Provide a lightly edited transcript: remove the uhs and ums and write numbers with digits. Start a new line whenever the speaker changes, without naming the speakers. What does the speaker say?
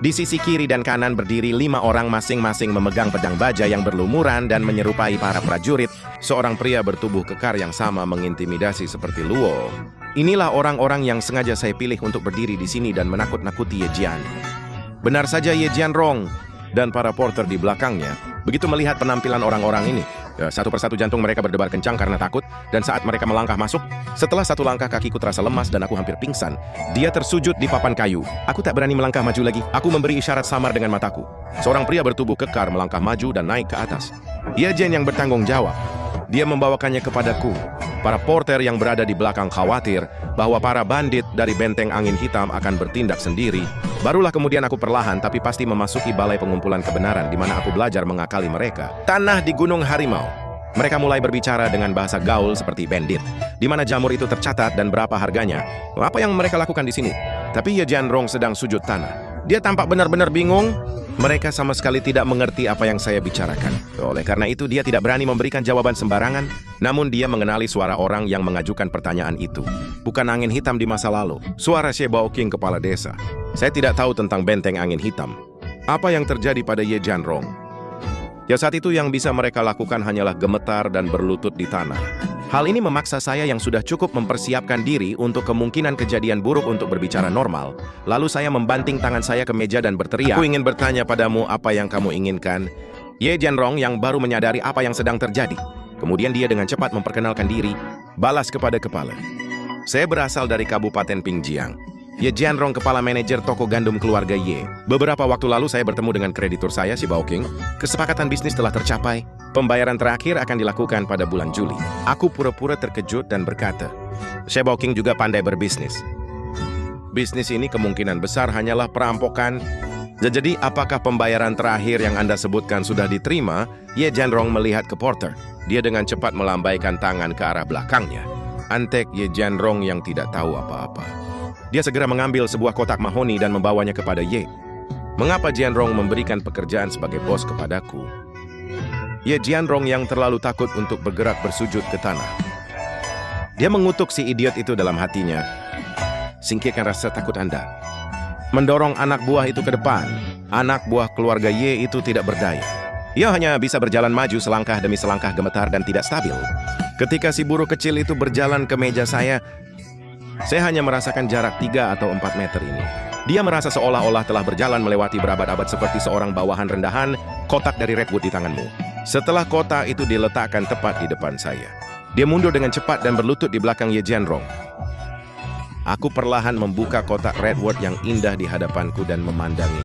Di sisi kiri dan kanan berdiri 5 orang masing-masing memegang pedang baja yang berlumuran dan menyerupai para prajurit. Seorang pria bertubuh kekar yang sama mengintimidasi seperti Luo. Inilah orang-orang yang sengaja saya pilih untuk berdiri di sini dan menakut-nakuti Ye Jian. Benar saja Ye Jianrong dan para porter di belakangnya begitu melihat penampilan orang-orang ini. Satu persatu jantung mereka berdebar kencang karena takut, dan saat mereka melangkah masuk, setelah satu langkah kakiku terasa lemas dan aku hampir pingsan. Dia tersujud di papan kayu. Aku tak berani melangkah maju lagi. Aku memberi isyarat samar dengan mataku. Seorang pria bertubuh kekar melangkah maju dan naik ke atas. Ye Jian yang bertanggung jawab. Dia membawakannya kepadaku. Para porter yang berada di belakang khawatir bahwa para bandit dari benteng angin hitam akan bertindak sendiri. Barulah kemudian aku perlahan tapi pasti memasuki balai pengumpulan kebenaran di mana aku belajar mengakali mereka. Tanah di Gunung Harimau. Mereka mulai berbicara dengan bahasa gaul seperti bandit. Di mana jamur itu tercatat dan berapa harganya. Apa yang mereka lakukan di sini? Tapi Ye Jianrong sedang sujud tanah. Dia tampak benar-benar bingung. Mereka sama sekali tidak mengerti apa yang saya bicarakan. Oleh karena itu dia tidak berani memberikan jawaban sembarangan. Namun dia mengenali suara orang yang mengajukan pertanyaan itu. Bukan angin hitam di masa lalu. Suara She Baoqing kepala desa. Saya tidak tahu tentang benteng angin hitam. Apa yang terjadi pada Ye Jianrong? Ya saat itu yang bisa mereka lakukan hanyalah gemetar dan berlutut di tanah. Hal ini memaksa saya yang sudah cukup mempersiapkan diri untuk kemungkinan kejadian buruk untuk berbicara normal. Lalu saya membanting tangan saya ke meja dan berteriak, "Aku ingin bertanya padamu apa yang kamu inginkan." Ye Jianrong yang baru menyadari apa yang sedang terjadi. Kemudian dia dengan cepat memperkenalkan diri, balas kepada kepala. Saya berasal dari Kabupaten Pingjiang. Ye Jianrong kepala manajer toko gandum keluarga Ye. Beberapa waktu lalu saya bertemu dengan kreditur saya, si Baoqing. Kesepakatan bisnis telah tercapai. Pembayaran terakhir akan dilakukan pada bulan Juli. Aku pura-pura terkejut dan berkata, She Baoqing juga pandai berbisnis. Bisnis ini kemungkinan besar hanyalah perampokan. Jadi apakah pembayaran terakhir yang Anda sebutkan sudah diterima? Ye Jianrong melihat ke porter. Dia dengan cepat melambaikan tangan ke arah belakangnya. Antek Ye Jianrong yang tidak tahu apa-apa. Dia segera mengambil sebuah kotak mahoni dan membawanya kepada Ye. Mengapa Jianrong memberikan pekerjaan sebagai bos kepadaku? Ye Jianrong yang terlalu takut untuk bergerak bersujud ke tanah. Dia mengutuk si idiot itu dalam hatinya. Singkirkan rasa takut Anda. Mendorong anak buah itu ke depan. Anak buah keluarga Ye itu tidak berdaya. Ia hanya bisa berjalan maju selangkah demi selangkah gemetar dan tidak stabil. Ketika si buruh kecil itu berjalan ke meja saya hanya merasakan jarak 3 atau 4 meter ini. Dia merasa seolah-olah telah berjalan melewati berabad-abad seperti seorang bawahan rendahan, kotak dari Redwood di tanganmu. Setelah kotak itu diletakkan tepat di depan saya. Dia mundur dengan cepat dan berlutut di belakang Ye Jianrong. Aku perlahan membuka kotak Redwood yang indah di hadapanku dan memandangi.